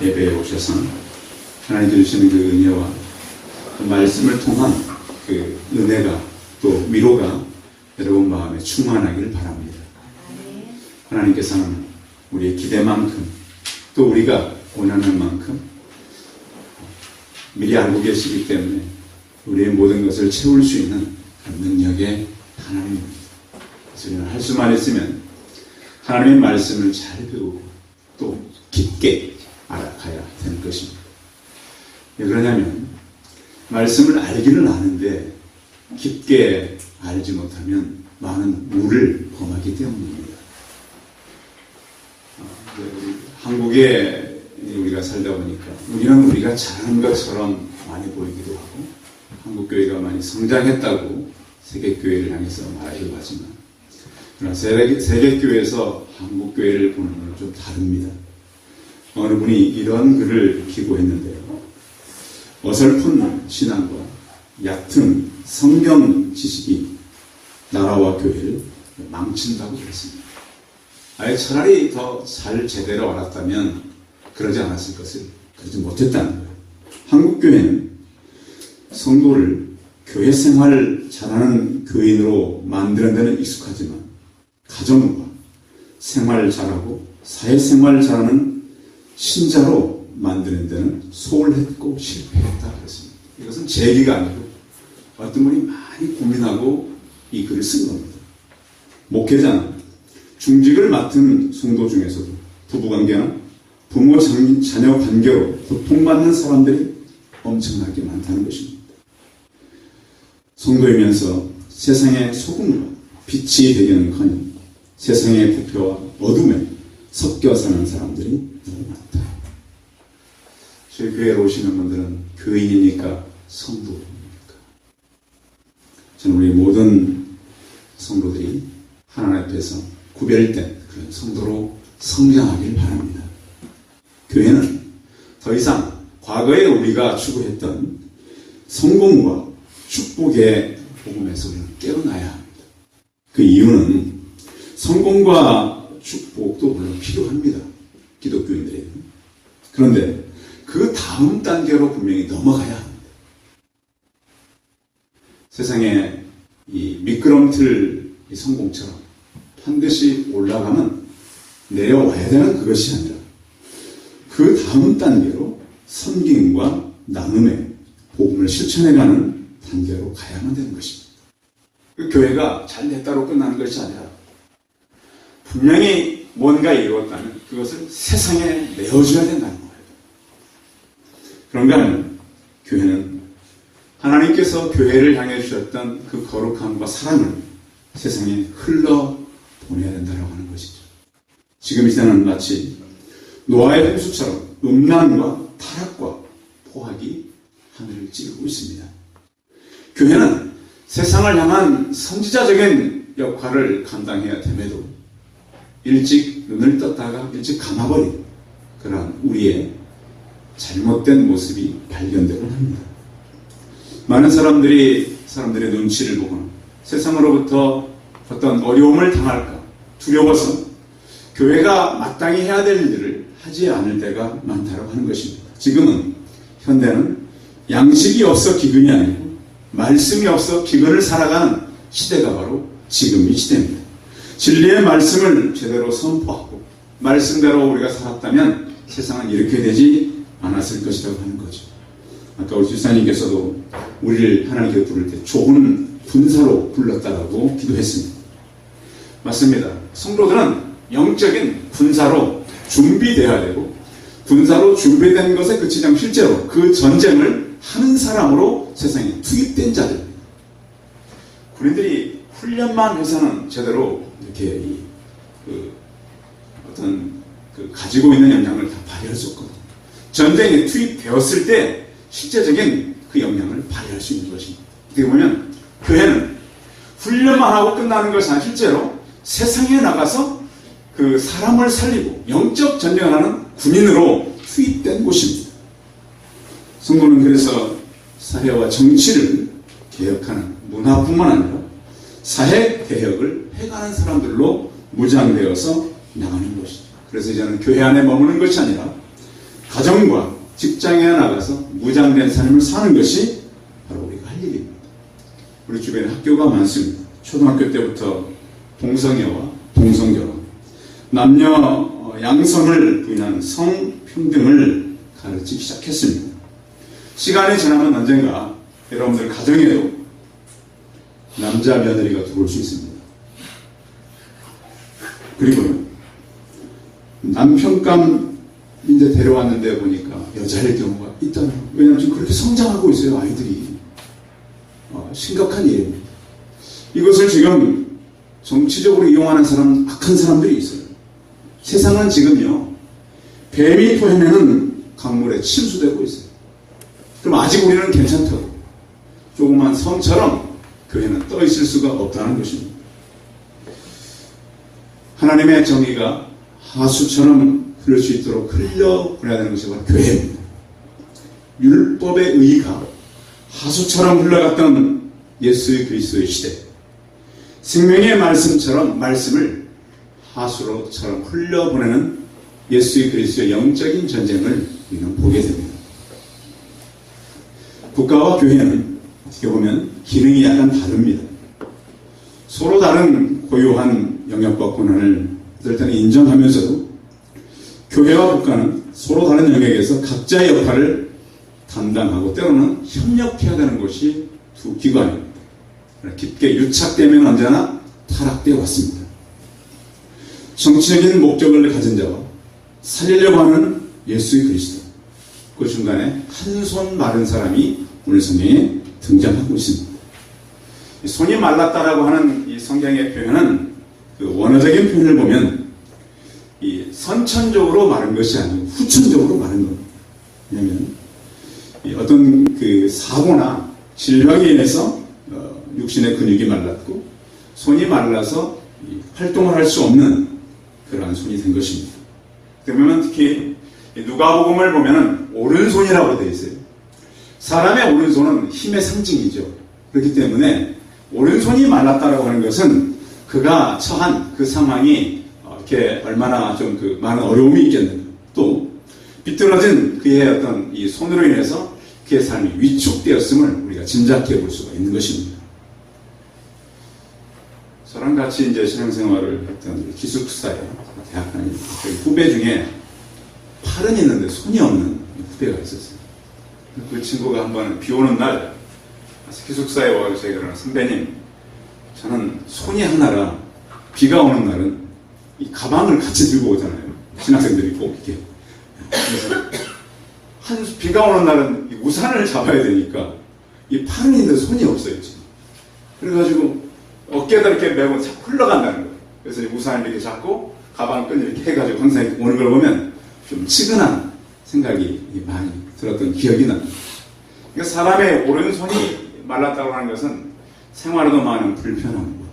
예배에 오셔서 하나님 주시는 그 은혜와 그 말씀을 통한 그 은혜가 또 위로가 여러분 마음에 충만하기를 바랍니다. 하나님께서는 우리의 기대만큼 또 우리가 원하는 만큼 미리 알고 계시기 때문에 우리의 모든 것을 채울 수 있는 능력의 하나님입니다. 그래서 우리는 할 수만 있으면 하나님의 말씀을 잘 배우고 또 깊게 알아가야 되는 것입니다. 왜 그러냐면 말씀을 알기는 아는데 깊게 알지 못하면 많은 물을 범하기 때문입니다. 한국에 우리가 살다 보니까 우리는 우리가 잘하는 것처럼 많이 보이기도 하고 한국교회가 많이 성장했다고 세계교회를 향해서 말하기도 하지만 그러나 세계교회에서 한국교회를 보는 건 좀 다릅니다. 어느 분이 이런 글을 기고했는데요. 어설픈 신앙과 얕은 성경 지식이 나라와 교회를 망친다고 그랬습니다. 아예 차라리 더 잘 제대로 알았다면 그러지 않았을 것을 그러지 못했다는 거예요. 한국교회는 성도를 교회 생활 잘하는 교인으로 만드는 데는 익숙하지만 가정과 생활 잘하고 사회생활 잘하는 신자로 만드는 데는 소홀했고 실패했다 그랬습니다. 이것은 제 얘기가 아니고 어떤 분이 많이 고민하고 이 글을 쓴 겁니다. 목회자는 중직을 맡은 성도 중에서도 부부관계나 부모 자녀 관계로 고통받는 사람들이 엄청나게 많다는 것입니다. 성도이면서 세상의 소금과 빛이 되기는커녕 세상의 부패와 어둠에 섞여 사는 사람들이 너무 많다. 저희 교회에 오시는 분들은 교인이니까 성도입니까? 저는 우리 모든 성도들이 하나님 앞에서 구별된 그런 성도로 성장하길 바랍니다. 교회는 더 이상 과거에 우리가 추구했던 성공과 축복의 복음에서 우리는 깨어나야 합니다. 그 이유는 성공과 축복도 물론 필요합니다. 기독교인들에게는. 그런데 그 다음 단계로 분명히 넘어가야 합니다. 세상에 이 미끄럼틀 성공처럼 반드시 올라가면 내려와야 되는 그것이 아니라 그 다음 단계로 섬김과 나눔의 복음을 실천해가는 단계로 가야만 되는 것입니다. 그 교회가 잘 됐다로 끝나는 것이 아니라 분명히 뭔가 이루었다면 그것을 세상에 내어줘야 된다는 거예요. 그런가 하면 교회는 하나님께서 교회를 향해 주셨던 그 거룩함과 사랑을 세상에 흘러 보내야 된다고 하는 것이죠. 지금 이 시대는 마치 노아의 홍수처럼 음란과 타락과 포악이 하늘을 찌르고 있습니다. 교회는 세상을 향한 선지자적인 역할을 감당해야 됨에도 일찍 눈을 떴다가 일찍 감아버린 그러한 우리의 잘못된 모습이 발견되곤 합니다. 많은 사람들의 눈치를 보거나 세상으로부터 어떤 어려움을 당할까 두려워서 교회가 마땅히 해야 될 일을 하지 않을 때가 많다고 하는 것입니다. 지금은 현대는 양식이 없어 기근이 아니고 말씀이 없어 기근을 살아가는 시대가 바로 지금 이 시대입니다. 진리의 말씀을 제대로 선포하고 말씀대로 우리가 살았다면 세상은 이렇게 되지 않았을 것이라고 하는 거죠. 아까 우리 집사님께서도 우리를 하나님께 부를 때 좋은 군사로 불렀다라고 기도했습니다. 맞습니다. 성도들은 영적인 군사로 준비되어야 되고 군사로 준비된 것에 그치지 않고 실제로 그 전쟁을 하는 사람으로 세상에 투입된 자들입니다. 군인들이 훈련만 해서는 제대로 이렇게 가지고 있는 역량을 다 발휘할 수 없거든요. 전쟁에 투입되었을 때 실제적인 그 역량을 발휘할 수 있는 것입니다. 어떻게 보면 교회는 훈련만 하고 끝나는 것이 아니라 실제로 세상에 나가서 그 사람을 살리고 영적 전쟁을 하는 군인으로 투입된 곳입니다. 성도는 그래서 사회와 정치를 개혁하는 문화뿐만 아니라 사회 개혁을 해가는 사람들로 무장되어서 나가는 것이죠. 그래서 이제는 교회 안에 머무는 것이 아니라 가정과 직장에 나가서 무장된 삶을 사는 것이 바로 우리가 할 일입니다. 우리 주변에 학교가 많습니다. 초등학교 때부터 동성애와 동성결혼, 남녀 양성을 부인하는 성평등을 가르치기 시작했습니다. 시간이 지나면 언젠가 여러분들 가정에도 남자 며느리가 들어올 수 있습니다. 그리고 남편감 이제 데려왔는데 보니까 여자일 경우가 있다는, 왜냐하면 지금 그렇게 성장하고 있어요, 아이들이. 심각한 일입니다. 이것을 지금 정치적으로 이용하는 사람, 악한 사람들이 있어요. 세상은 지금요, 뱀이 토해내는 강물에 침수되고 있어요. 그럼 아직 우리는 괜찮다고, 조그만 섬처럼 교회는 떠 있을 수가 없다는 것입니다. 하나님의 정의가 하수처럼 흐를 수 있도록 흘려보내야 되는 것이 바로 교회입니다. 율법의 의가 하수처럼 흘러갔던 예수 그리스도의 시대, 생명의 말씀처럼 말씀을 하수로처럼 흘려보내는 예수 그리스도의 영적인 전쟁을 우리는 보게 됩니다. 국가와 교회는 어떻게 보면 기능이 약간 다릅니다. 서로 다른 고유한 영역과 권한을 일단 인정하면서도 교회와 국가는 서로 다른 영역에서 각자의 역할을 담당하고 때로는 협력해야 되는 것이 두 기관입니다. 깊게 유착되면 언제나 타락되어 왔습니다. 정치적인 목적을 가진 자와 살리려고 하는 예수의 그리스도, 그 중간에 한 손 마른 사람이 오늘 성경에 등장하고 있습니다. 손이 말랐다라고 하는 이 성경의 표현은 그 원어적인 표현을 보면 이 선천적으로 마른 것이 아니고 후천적으로 마른 겁니다. 왜냐하면 어떤 그 사고나 질병에 인해서 육신의 근육이 말랐고 손이 말라서 활동을 할 수 없는 그러한 손이 된 것입니다. 그러면 특히 누가복음을 보면은 오른손이라고 되어 있어요. 사람의 오른손은 힘의 상징이죠. 그렇기 때문에 오른손이 말랐다라고 하는 것은 그가 처한 그 상황이 이렇게 얼마나 좀 그 많은 어려움이 있겠는가. 또 비뚤어진 그의 어떤 이 손으로 인해서 그의 삶이 위축되었음을 우리가 짐작해 볼 수가 있는 것입니다. 저랑 같이 이제 신앙생활을 했던 기숙사에 대학 다니는 후배 중에 팔은 있는데 손이 없는 후배가 있었어요. 그 친구가 한 번 비 오는 날 기숙사에 와서 제가 선배님, 저는 손이 하나라 비가 오는 날은 이 가방을 같이 들고 오잖아요. 신학생들이 꼭 이렇게. 그래서 비가 오는 날은 이 우산을 잡아야 되니까 이 팔은 있는데 손이 없어요, 지금. 그래가지고 어깨에다 이렇게 메고 자꾸 흘러간다는 거예요. 그래서 우산을 이렇게 잡고 가방 끈 이렇게 해가지고 항상 오는 걸 보면 좀 치근한 생각이 많이 들었던 기억이 납니다. 그러니까 사람의 오른손이 말랐다고 하는 것은 생활에도 많은 불편함과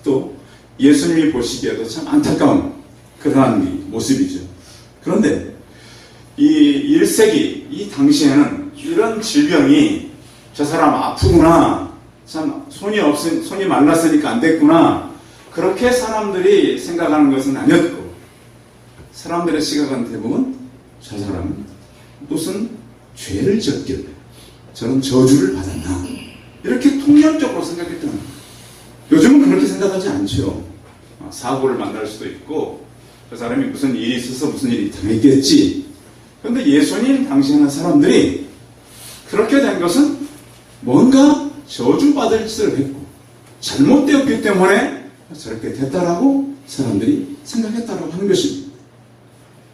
또 예수님이 보시기에도 참 안타까운 그러한 모습이죠. 그런데 이 1세기 이 당시에는 이런 질병이 저 사람 아프구나, 참 손이 말랐으니까 안 됐구나, 그렇게 사람들이 생각하는 것은 아니었고, 사람들의 시각은 대부분 저 사람은 무슨 죄를 지었길래 저런 저주를 받았나, 이렇게 통념적으로 생각했던 거예요. 요즘은 그렇게 생각하지 않죠. 사고를 만날 수도 있고 저 사람이 무슨 일이 있어서 무슨 일이 당했겠지. 그런데 예수님 당시에는 사람들이 그렇게 된 것은 뭔가 저주받을 짓을 했고 잘못되었기 때문에 저렇게 됐다라고 사람들이 생각했다라고 하는 것입니다.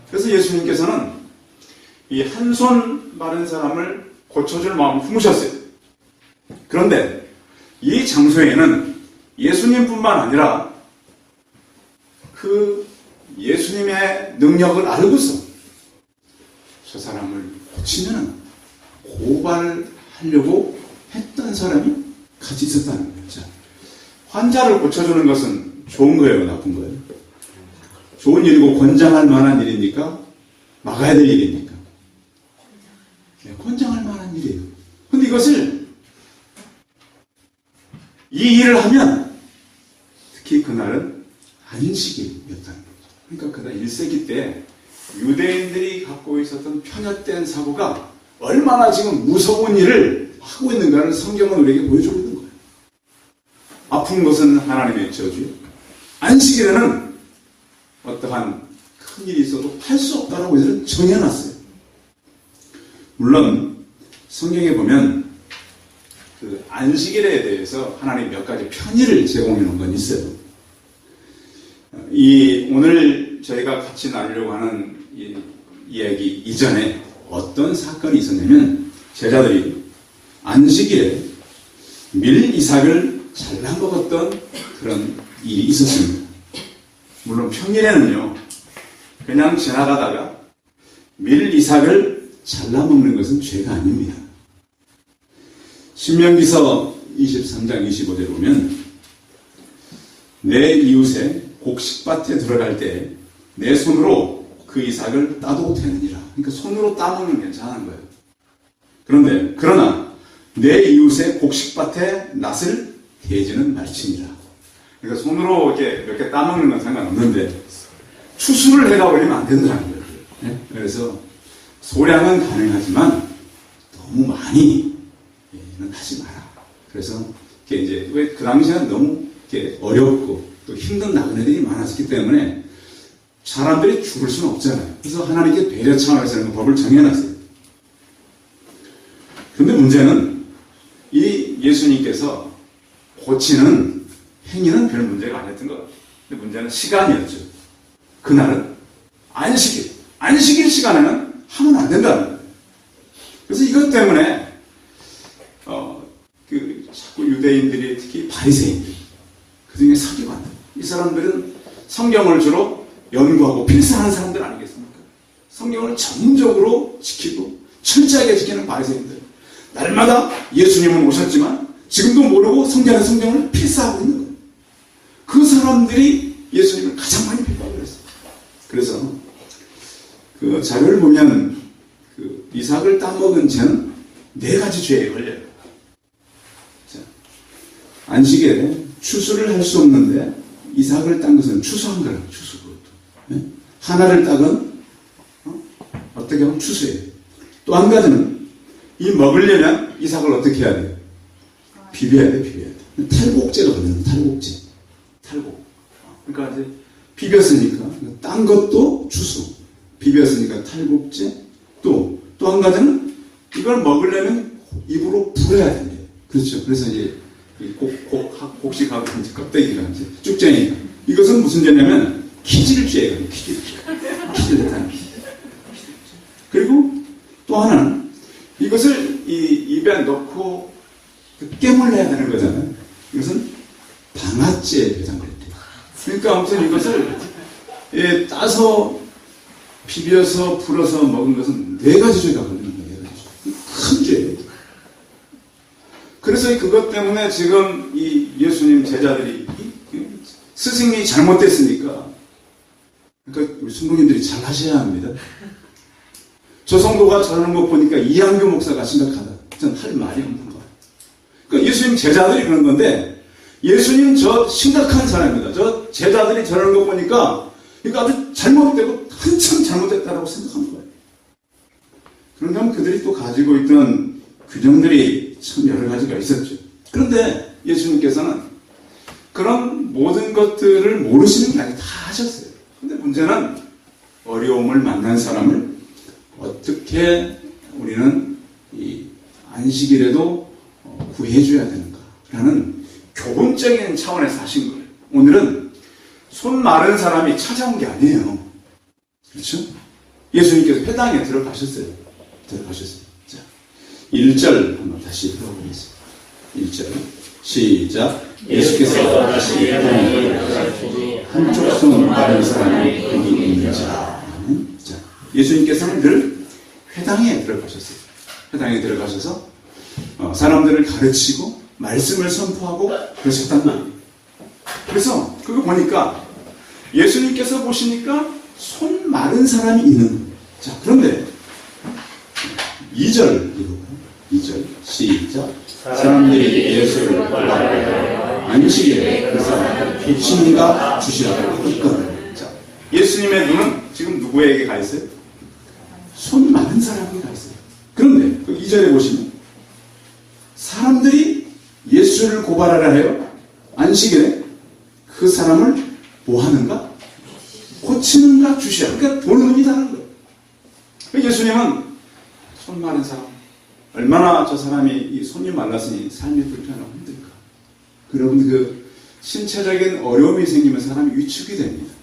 그래서 예수님께서는 이 한 손 마른 사람을 고쳐줄 마음을 품으셨어요. 그런데 이 장소에는 예수님뿐만 아니라 그 예수님의 능력을 알고서 저 사람을 고치면 고발하려고 했던 사람이 같이 있었다는 거예요. 자, 환자를 고쳐주는 것은 좋은 거예요, 나쁜 거예요? 좋은 일이고 권장할 만한 일입니까? 막아야 될 일입니까? 네, 권장할 만한 일이에요. 근데 이것을 이 일을 하면 특히 그날은 안식일이었다는 거죠. 그러니까 그날 1세기 때 유대인들이 갖고 있었던 편협된 사고가 얼마나 지금 무서운 일을 하고 있는가를 성경은 우리에게 보여주고 있는 거예요. 아픈 것은 하나님의 저주요. 안식일에는 어떠한 큰 일이 있어도 할 수 없다라고 이들은 정해놨어요. 물론 성경에 보면 그 안식일에 대해서 하나님 몇 가지 편의를 제공해 놓은 건 있어요. 오늘 저희가 같이 나누려고 하는 이 이야기 이전에 어떤 사건이 있었냐면 제자들이 안식일에 밀 이삭을 잘라 먹었던 그런 일이 있었습니다. 물론 평일에는요, 그냥 지나가다가 밀 이삭을 잘라 먹는 것은 죄가 아닙니다. 신명기서 23장 25절에 보면 내 이웃의 곡식밭에 들어갈 때 내 손으로 그 이삭을 따도 되느니라. 그러니까 손으로 따먹는 게 괜찮은 거예요. 그러나 내 이웃의 곡식밭에 낫을 대지는 말지니라. 그러니까 손으로 이렇게 몇 개 따먹는 건 상관없는데 추수를 해가 버리면 안 된다는 거예요. 네? 그래서 소량은 가능하지만 너무 많이는 하지 마라. 그래서 이제 왜 그 당시에는 너무 이렇게 어렵고 또 힘든 나그네들이 많았기 때문에 사람들이 죽을 수는 없잖아요. 그래서 하나님께 배려 차원에서 그 법을 정해놨어요. 그런데 문제는 이 예수님께서 고치는 행위는 별 문제가 아니었던 것 같아요. 근데 문제는 시간이었죠. 그날은 안식일 시간에는 하면 안 된다는 거예요. 그래서 이것 때문에 자꾸 유대인들이 특히 바리새인들 그 중에 서기관 이 사람들은 성경을 주로 연구하고 필사하는 사람들 아니겠습니까? 성경을 전문적으로 지키고 철저하게 지키는 바리새인들 날마다 예수님은 오셨지만 지금도 모르고 성경을 필사하고 있는 거예요. 그 사람들이 예수님을 가장 많이 핍박을 했어요. 그래서 그 자료를 보면 그 이삭을 따먹은 죄는 4가지 죄에 걸려요. 자, 안식일에 추수를 할 수 없는데 이삭을 딴 것은 추수한 거라. 추수 그것도. 네? 하나를 따건 어떻게 하면 추수해요. 또 한 가지는 이 먹으려면 이삭을 어떻게 해야 돼요? 비벼야 돼. 탈곡제로 걸리는 탈곡제. 탈곡. 그러니까 이제 비볐으니까 딴 것도 추수. 비볐으니까 탈곡제. 또 한 가지는 이걸 먹으려면 입으로 불어야 됩니다. 그렇죠. 그래서 이제 곡식하고 껍데기가 이제 쭉쟁이니까. 이것은 무슨 죄냐면 키질죄예요. 키질했다는 게. 그리고 또 하나는 이것을 입에 넣고 깨물려야 되는 거잖아요. 이것은 방아죄에 해당됩니다. 그러니까 아무튼 이것을 따서 비벼서 불어서 먹은 것은 4가지 죄가 걸리는 거예요. 4가지 죄. 큰 죄예요. 그래서 그것 때문에 지금 이 예수님 제자들이 스승이 잘못됐으니까 그러니까 우리 성도님들이 잘 하셔야 합니다. 저 성도가 저러는 거 보니까 이한규 목사가 심각하다. 전 할 말이 없는 거예요. 그러니까 예수님 제자들이 그런 건데 예수님 저 심각한 사람입니다. 저 제자들이 저러는 거 보니까 이거 아주 잘못되고 한참 잘못됐다라고 생각하는 거예요. 그런가 하면 그들이 또 가지고 있던 규정들이 참 여러 가지가 있었죠. 그런데 예수님께서는 그런 모든 것들을 모르시는 게 아니라 다 하셨어요. 근데 문제는 어려움을 만난 사람을 어떻게 우리는 이 안식일에도 구해줘야 되는가라는 교훈적인 차원에서 하신 거예요. 오늘은 손 마른 사람이 찾아온 게 아니에요. 그렇죠? 예수님께서 회당에 들어가셨어요. 자, 1절 한번 다시 들어보겠습니다. 1절 시작. 예수께서 다시 회당에 들어가시니 한쪽 손 마른 사람이 거기 있는지라. 자, 예수님께서는 늘 회당에 들어가셨어요. 회당에 들어가셔서 사람들을 가르치고 말씀을 선포하고 그러셨단 말이에요. 그래서 그거 보니까 예수님께서 보시니까 손 마른 사람이 있는 거예요. 자, 그런데 2절 읽어봐요. 2절 시작. 사람들이 예수를 따라하여 안식일에 그 사람을 백신이가 주시라고 했거든요. 자, 예수님의 눈은 지금 누구에게 가 있어요? 손 많은 사람에게 가 있어요. 그런데 그 2절에 보시면 사람들이 예수를 고발하라 해요. 안식일에 그 사람을 뭐 하는가? 고치는가 주시야. 그러니까 보는 눈이 다른 거예요. 예수님은 손 마른 사람, 얼마나 저 사람이 이 손이 말랐으니 삶이 불편하고 힘들까. 여러분 그 신체적인 어려움이 생기면 사람이 위축이 됩니다.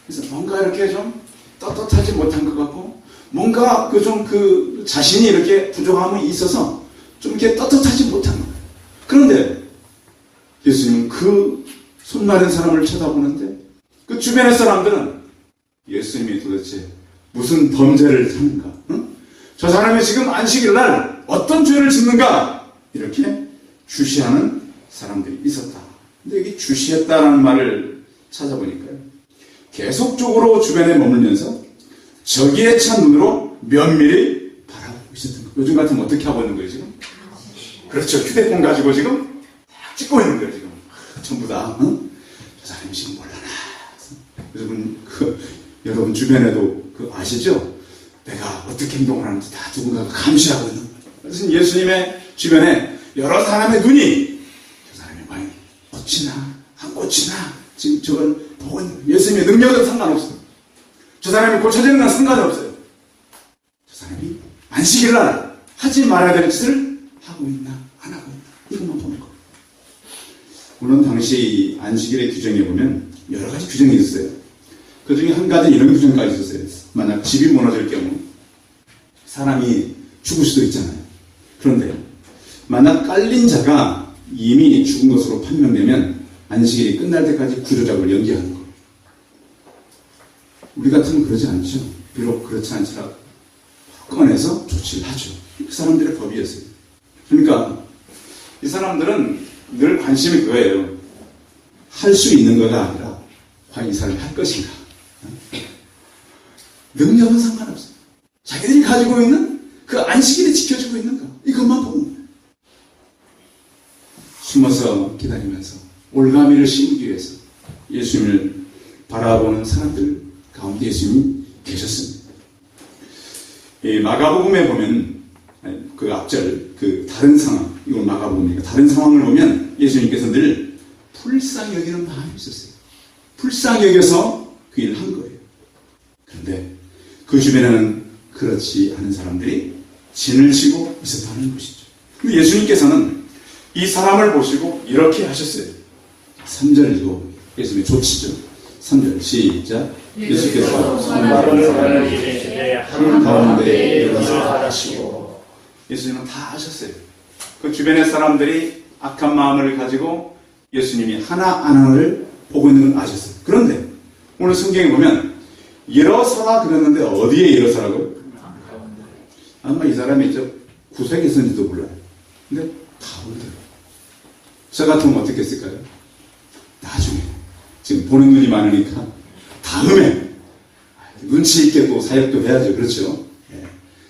그래서 뭔가 이렇게 좀 떳떳하지 못한 것 같고 뭔가 그 자신이 이렇게 부족함이 있어서 좀 이렇게 떳떳하지 못한 거예요. 그런데 예수님은 그 손 마른 사람을 쳐다보는데 그 주변의 사람들은 예수님이 도대체 무슨 범죄를 하는가? 응? 저 사람이 지금 안식일 날 어떤 죄를 짓는가? 이렇게 주시하는 사람들이 있었다. 근데 여기 주시했다라는 말을 찾아보니까요. 계속적으로 주변에 머물면서 저기에 찬 눈으로 면밀히 바라보고 있었던 거예요. 요즘 같으면 어떻게 하고 있는 거예요, 지금? 그렇죠. 휴대폰 가지고 지금 딱 찍고 있는 거예요, 지금. 전부 다. 응? 저 사람이 지금 몰라나. 여러분 주변에도 아시죠? 내가 어떻게 행동을 하는지 다 누군가가 감시하고 있는 거예요. 그래서 예수님의 주변에 여러 사람의 눈이 저 사람이 많이 꽂히나 안 꽂히나 지금 저걸 보고 있는 거예요. 예수님의 능력은 상관없어요. 저 사람이 고쳐지는 건 상관없어요. 저 사람이 안식일 날 하지 말아야 될 짓을 하고 있나 안 하고 있나 이것만 보는 거예요. 물론 당시 안식일의 규정에 보면 여러 가지 규정이 있었어요. 그 중에 한 가지 이런 규정까지 있었어요. 만약 집이 무너질 경우 사람이 죽을 수도 있잖아요. 그런데 만약 깔린 자가 이미 죽은 것으로 판명되면 안식일이 끝날 때까지 구조작을 연기하는 거예요. 우리 같으면 그러지 않죠. 비록 그렇지 않지라도 꺼내서 조치를 하죠. 그 사람들의 법이었어요. 그러니까 이 사람들은 늘 관심이 그거예요. 할 수 있는 거가 아니라 과연 이 사람이 할 것인가. 능력은 상관없어요. 자기들이 가지고 있는 그 안식일이 지켜지고 있는가 이것만 보는 거예요. 숨어서 기다리면서 올가미를 심기 위해서 예수님을 바라보는 사람들 가운데 예수님이 계셨습니다. 이 마가복음에 보면 그 앞절 그 다른 상황 이건 마가복음이니까 다른 상황을 보면 예수님께서 늘 불쌍히 여기는 마음이 있었어요. 불쌍히 여겨서 그 일을 한 거예요. 그런데 그 주변에는 그렇지 않은 사람들이 진을 치고 있었다는 것이죠. 근데 예수님께서는 이 사람을 보시고 이렇게 하셨어요. 3절 읽어 예수님의 조치죠. 3절 시작. 예수께서 손발을 가는 일에 한가운데 일어나 하시고 예수님은 다 하셨어요. 그 주변의 사람들이 악한 마음을 가지고 예수님이 하나하나를 보고 있는 걸 아셨어요. 그런데 오늘 성경에 보면 일어서라 그랬는데 어디에 일어서라고요? 아마 이 사람이 저 구석에 있었는지도 몰라요. 근데 가운데. 저 같으면 어떻게 했을까요? 나중에. 지금 보는 눈이 많으니까 다음에 눈치 있게 또 사역도 해야죠. 그렇죠? 예.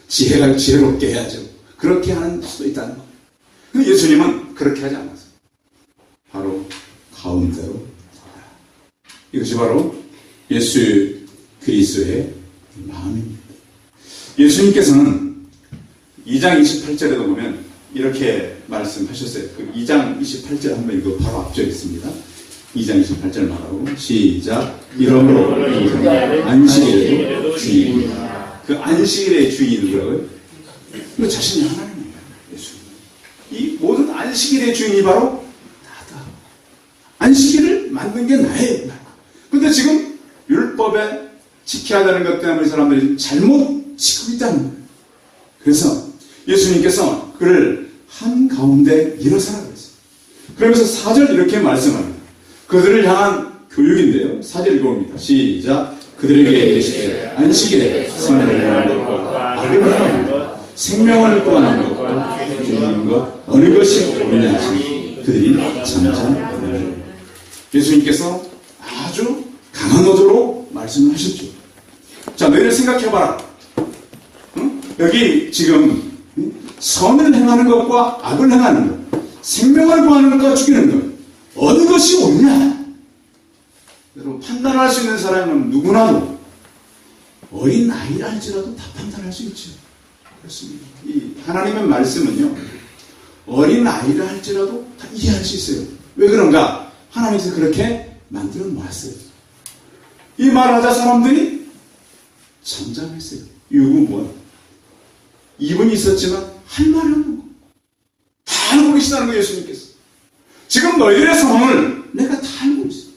지혜가 지혜롭게 해야죠. 그렇게 하는 수도 있다는 거예요. 근데 예수님은 그렇게 하지 않았어요. 바로 가운데로 이것이 바로 예수 그리스도의 마음입니다. 예수님께서는 2장 28절에도 보면 이렇게 말씀하셨어요. 그 2장 28절 한번 이거 바로 앞쪽에 있습니다. 2장 28절 말하고 시작. 이러므로 안식일에도 주인이다. 그 안식일의 주인이 누구라고요? 그 자신이 하나님입니다. 예수. 이 모든 안식일의 주인이 바로 나다. 안식일을 만든 게 나예요. 근데 지금 율법에 지켜야 되는 것 때문에 사람들이 잘못 지키고 있다는 거예요. 그래서 예수님께서 그를 한가운데 일어서라고 했어요. 그러면서 4절 이렇게 말씀합니다. 그들을 향한 교육인데요. 4절 읽어봅니다. 시작. 그들에게 이르시되 안식일에 생명을 구하는 것과 악을 행하는 것, 생명을 구하는 것과 죽이는 것 어느 것이 옳으냐 하시니 그들이 잠잠하더라. 예수님께서 아주 강한 어조로 말씀을 하셨죠. 자, 너희를 생각해봐라. 응? 여기 지금 선을 행하는 것과 악을 행하는 것, 생명을 구하는 것과 죽이는 것 어느 것이 옳냐? 여러분 판단할 수 있는 사람은 누구나도 어린 아이라 할지라도 다 판단할 수 있죠. 그렇습니다. 이 하나님의 말씀은요, 어린 아이라 할지라도 다 이해할 수 있어요. 왜 그런가? 하나님께서 그렇게 만들어 놓았어요. 이 말을 하자 사람들이 잠잠했어요. 이유는 뭐야? 입은 있었지만 할 말이 없는 거. 다 알고 계시다는 거예요, 예수님께서. 지금 너희들의 상황을 내가 다 알고 있어.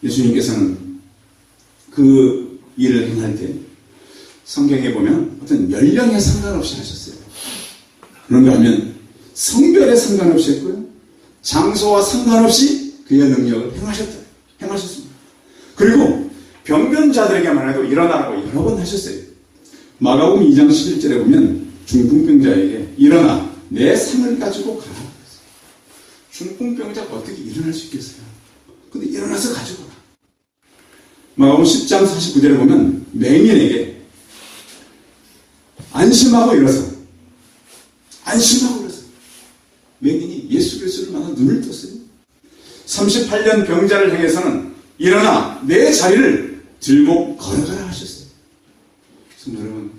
예수님께서는 그 일을 행할 때 성경에 보면 어떤 연령에 상관없이 하셨어요. 그런가 하면 성별에 상관없이 했고요. 장소와 상관없이 그의 능력을 행하셨습니다. 그리고 병변자들에게만 해도 일어나라고 여러 번 하셨어요. 마가복음 2장 11절에 보면 중풍병자에게 일어나 내 상을 가지고 가라. 중풍병자가 어떻게 일어날 수 있겠어요? 근데 일어나서 가지고 가. 마가복음 10장 49절에 보면 맹인에게 안심하고 일어서 맹인이 예수 그리스도를 만나 눈을 떴어요. 38년 병자를 향해서는 일어나 내 자리를 들고 걸어가라 하셨어요. 성도 여러분,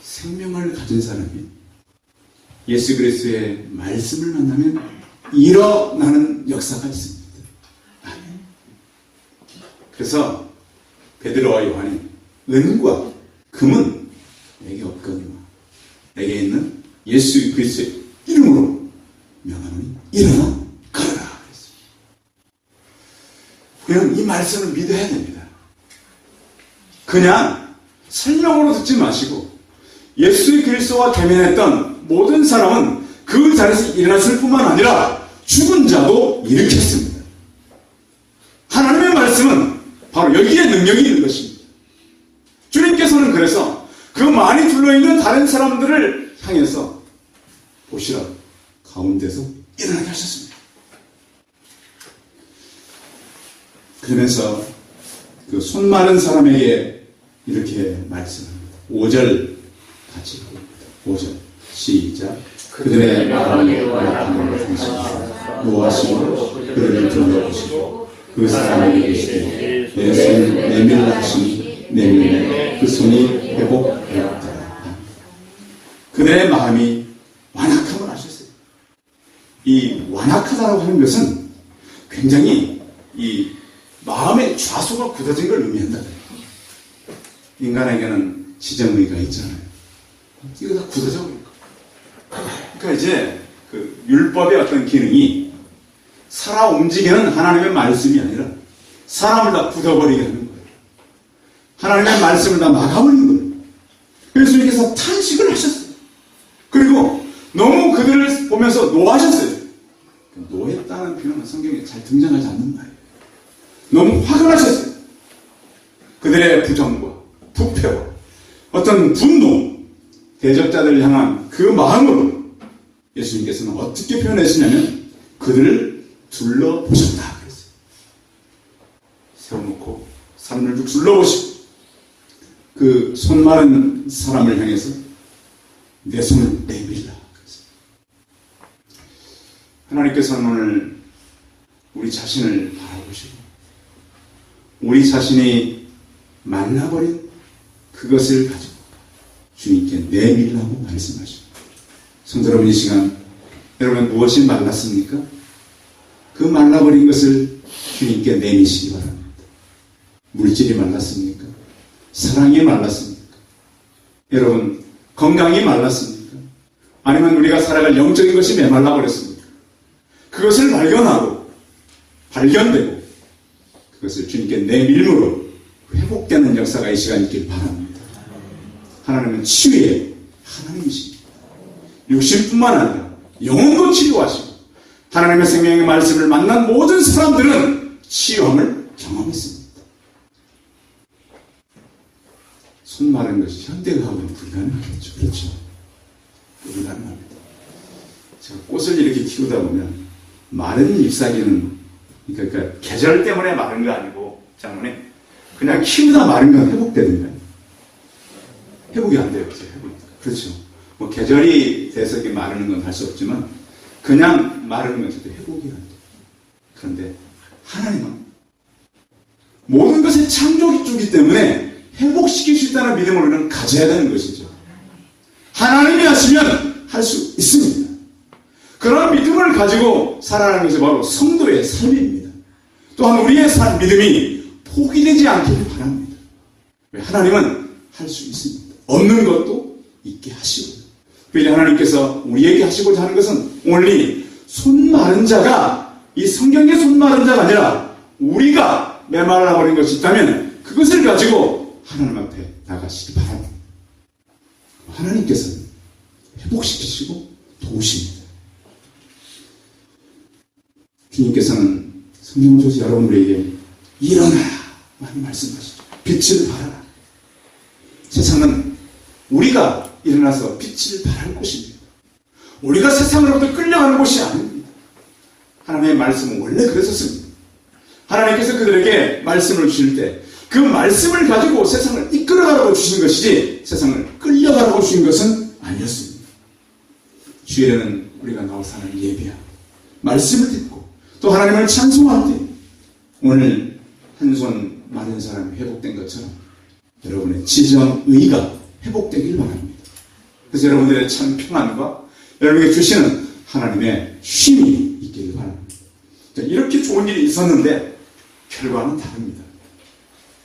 생명을 가진 사람이 예수 그리스도의 말씀을 만나면 일어나는 역사가 있습니다. 아멘. 그래서 베드로와 요한이 은과 금은 내게 없거니와 내게 있는 예수 그리스도의 이름으로 명하노니 일어나 걸어라 그랬습니다. 그냥 이 말씀을 믿어야 됩니다. 그냥 설명으로 듣지 마시고 예수 그리스도와 대면했던 모든 사람은 그 자리에서 일어났을 뿐만 아니라 죽은 자도 일으켰습니다. 하나님의 말씀은 바로 여기에 능력이 있는 것입니다. 주님께서는 그래서 그 많이 둘러있는 다른 사람들을 향해서 보시라 가운데서 일어나게 하셨습니다. 그러면서 그 손 마른 사람에게 이렇게 말씀합니다. 5절 같이 읽습니다. 5절 시작. 그들의 마음에 완악함을 보시고 노하심으로 그들을 둘러보시고 그 사람에게 계시되 내 손 내밀라 하시니 내밀매 그 손이 회복되었더라. 그들의 마음이 완악함을 하셨어요. 이 완악하다라고 하는 것은 굉장히 이 마음의 좌소가 굳어진 걸 의미한다. 인간에게는 지정의가 있잖아요. 이거 다 굳어져 버린 거예요. 그러니까 이제 그 율법의 어떤 기능이 살아 움직이는 하나님의 말씀이 아니라 사람을 다 굳어버리게 하는 거예요. 하나님의 말씀을 다 막아버리는 거예요. 그래서 주님께서 탄식을 하셨어요. 그리고 너무 그들을 보면서 노하셨어요. 노했다는 표현은 성경에 잘 등장하지 않는 말이에요. 너무 화가 나셨어요. 그들의 부정과 부패와 어떤 분노, 대적자들을 향한 그 마음으로 예수님께서는 어떻게 표현하시냐면 그들을 둘러보셨다 그랬어요. 세워놓고 사람을 쭉 둘러보시고 그 손 마른 사람을 향해서 내 손을 내밀라 그랬어요. 하나님께서는 오늘 우리 자신을 바라보시고 우리 자신이 말라버린 그것을 가지고 주님께 내밀라고 말씀하시고 성도 여러분, 이 시간 여러분 무엇이 말랐습니까? 그 말라버린 것을 주님께 내미시기 바랍니다. 물질이 말랐습니까? 사랑이 말랐습니까? 여러분 건강이 말랐습니까? 아니면 우리가 살아갈 영적인 것이 메말라버렸습니까? 그것을 발견되고 그것을 주님께 내밀므로 회복되는 역사가 이 시간 있길 바랍니다. 하나님은 치유의 하나님이십니다. 육신뿐만 아니라 영혼도 치유하시고 하나님의 생명의 말씀을 만난 모든 사람들은 치유함을 경험했습니다. 손 마른 것이 현대의학은 불가능하겠죠. 그렇죠? 불가능합니다. 제가 꽃을 이렇게 키우다 보면 마른 잎사귀는 그러니까 계절 때문에 마른 거 아니고 장모님 그냥 키우다 마른 건 회복되는가요? 회복이 안 돼요. 그렇죠. 뭐 계절이 돼서 이렇게 마르는 건 할 수 없지만 그냥 마르는 건 절대 회복이 안 돼요. 그런데 하나님은 모든 것의 창조주이기 때문에 회복시킬 수 있다는 믿음을 우리는 가져야 되는 것이죠. 하나님이 하시면 할 수 있습니다. 그런 믿음을 가지고 살아가는 것이 바로 성도의 삶입니다. 또한 우리의 믿음이 포기되지 않기를 바랍니다. 하나님은 할 수 있습니다. 없는 것도 있게 하시고, 그래서 하나님께서 우리에게 하시고자 하는 것은 only 손 마른 자가, 이 성경의 손 마른 자가 아니라 우리가 메말라버린 것이 있다면 그것을 가지고 하나님 앞에 나가시기 바랍니다. 하나님께서는 회복시키시고 도우십니다. 주님께서는 성경을 통해서 여러분들에게 일어나라 많이 말씀하시죠. 빛을 발하라. 세상은 우리가 일어나서 빛을 발할 곳입니다. 우리가 세상으로부터 끌려가는 곳이 아닙니다. 하나님의 말씀은 원래 그랬었습니다. 하나님께서 그들에게 말씀을 주실 때 그 말씀을 가지고 세상을 이끌어가라고 주신 것이지 세상을 끌려가라고 주신 것은 아니었습니다. 주일에는 우리가 나와서 하나님 예배하고 말씀을 듣고 또 하나님을 찬송할 때 오늘 한 손 마른 사람이 회복된 것처럼 여러분의 지정 의가 회복되길 바랍니다. 그래서 여러분들의 참 평안과 여러분에게 주시는 하나님의 쉼이 있기를 바랍니다. 자, 이렇게 좋은 일이 있었는데 결과는 다릅니다.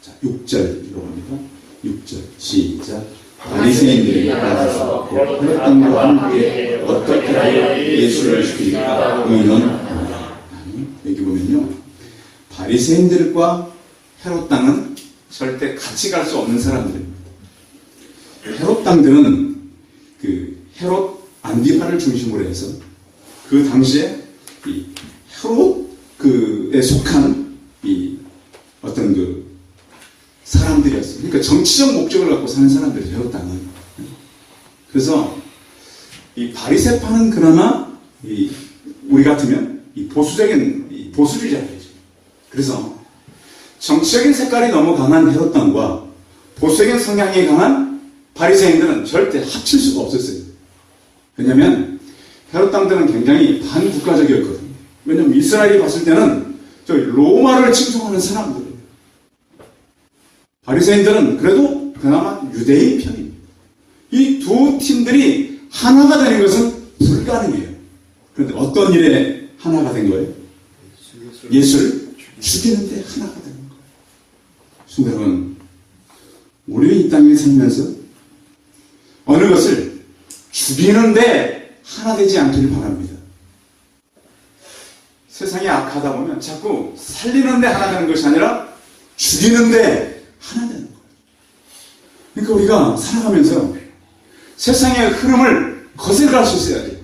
자, 6절 읽어봅니다. 6절 시작. 바리새인들이 나가서 혈당과 함께 어떻게 하여 예수를 죽일까 의논하노라. 여기 보면요, 바리새인들과 헤롯 당은 절대 같이 갈 수 없는 사람들입니다. 헤롯 당들은 그 헤롯 안디파를 중심으로 해서 그 당시에 이 헤롯에 속한 이 어떤 그 사람들이었어요. 그러니까 정치적 목적을 갖고 사는 사람들이 헤롯 당은. 그래서 이 바리새파는 그러나 우리 같으면 이 보수적인 보수주의자들이죠. 그래서 정치적인 색깔이 너무 강한 헤롯 당과 보수적인 성향이 강한 바리새인들은 절대 합칠 수가 없었어요. 왜냐하면 헤롯 당들은 굉장히 반국가적이었거든요. 왜냐하면 이스라엘이 봤을 때는 저 로마를 칭송하는 사람들이에요. 바리새인들은 그래도 그나마 유대인 편입니다. 이 두 팀들이 하나가 되는 것은 불가능해요. 그런데 어떤 일에 하나가 된 거예요? 예수를 죽이는데 하나가 되는 거예요. 여러분, 우리 이 땅에 살면서 어느 것을 죽이는데 하나 되지 않기를 바랍니다. 세상이 악하다 보면 자꾸 살리는데 하나 되는 것이 아니라 죽이는데 하나 되는 거예요. 그러니까 우리가 살아가면서 세상의 흐름을 거슬러갈 수 있어야 돼요.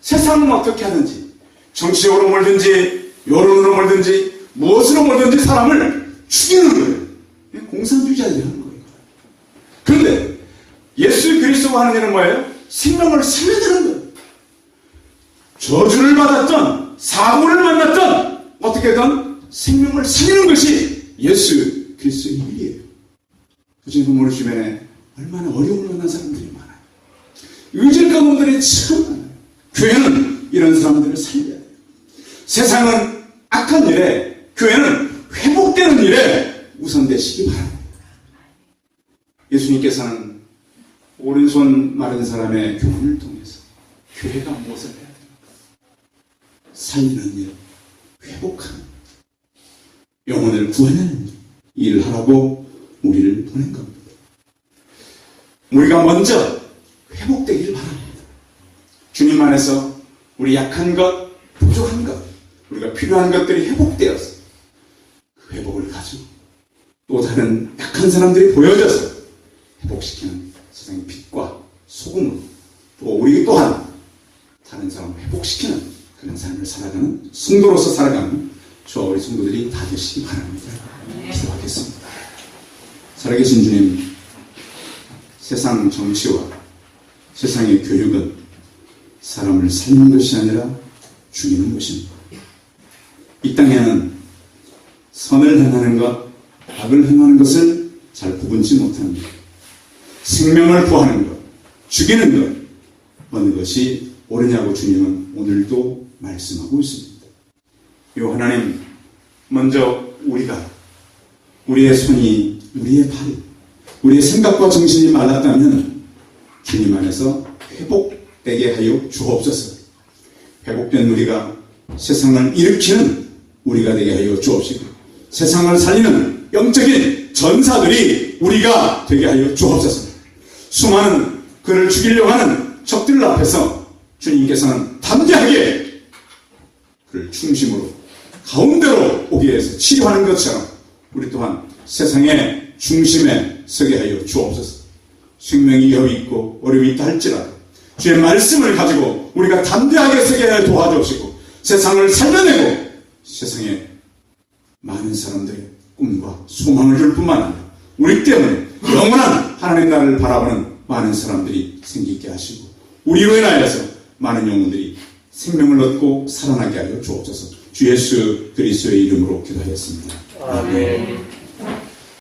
세상은 어떻게 하든지, 정치적으로 몰든지, 여론으로 몰든지, 무엇으로 몰든지 사람을 죽이는 거예요. 공산주의자들이 하는 거예요. 그런데 예수 그리스도가 하는 일은 뭐예요? 생명을 살려내는 거예요. 저주를 받았던, 사고를 만났던, 어떻게든 생명을 살리는 것이 예수 그리스도의 일이에요. 지금 우리 주변에 얼마나 어려움을 만난 사람들이 많아요. 의질 가운데에 참 많아요. 교회는 이런 사람들을 살려야 돼요. 세상은 악한 일에, 교회는 회복되는 일에 우선되시기 바랍니다. 예수님께서는 오른손 마른 사람의 교훈을 통해서 교회가 무엇을 해야 됩니까? 살리는 일, 회복하는 일, 영혼을 구하는 일을 하라고 우리를 보낸 겁니다. 우리가 먼저 회복되기를 바랍니다. 주님 안에서 우리 약한 것, 부족한 것, 우리가 필요한 것들이 회복되어서 그 회복을 가지고 또 다른 약한 사람들이 보여져서 회복시키는 세상의 빛과 소금으로 또 우리 또한 다른 사람을 회복시키는 그런 삶을 살아가는 성도로서 살아가는 저와 우리 성도들이 다 되시기 바랍니다. 기도하겠습니다. 살아계신 주님, 세상 정치와 세상의 교육은 사람을 살리는 것이 아니라 죽이는 것입니다. 이 땅에는 선을 행하는 것, 악을 행하는 것을 잘 구분치 못합니다. 생명을 구하는 것, 죽이는 것, 어느 것이 옳으냐고 주님은 오늘도 말씀하고 있습니다. 요 하나님, 먼저 우리가 우리의 손이, 우리의 발이, 우리의 생각과 정신이 말랐다면 주님 안에서 회복되게 하여 주옵소서. 회복된 우리가 세상을 일으키는 우리가 되게 하여 주옵시고, 세상을 살리는 영적인 전사들이 우리가 되게 하여 주옵소서. 수많은 그를 죽이려고 하는 적들 앞에서 주님께서는 담대하게 그를 중심으로 가운데로 오기 위해서 치료하는 것처럼 우리 또한 세상의 중심에 서게 하여 주옵소서. 생명이 위협이 있고 어려움이 있다 할지라도 주의 말씀을 가지고 우리가 담대하게 서게 하여 도와주옵시고, 세상을 살려내고 세상에 많은 사람들의 꿈과 소망을 줄 뿐만 아니라 우리 때문에 영원한 하나님 나라를 바라보는 많은 사람들이 생기게 하시고, 우리로 인하여서 많은 영혼들이 생명을 얻고 살아나게 하여 주옵소서. 주 예수 그리스도의 이름으로 기도하였습니다. 아멘.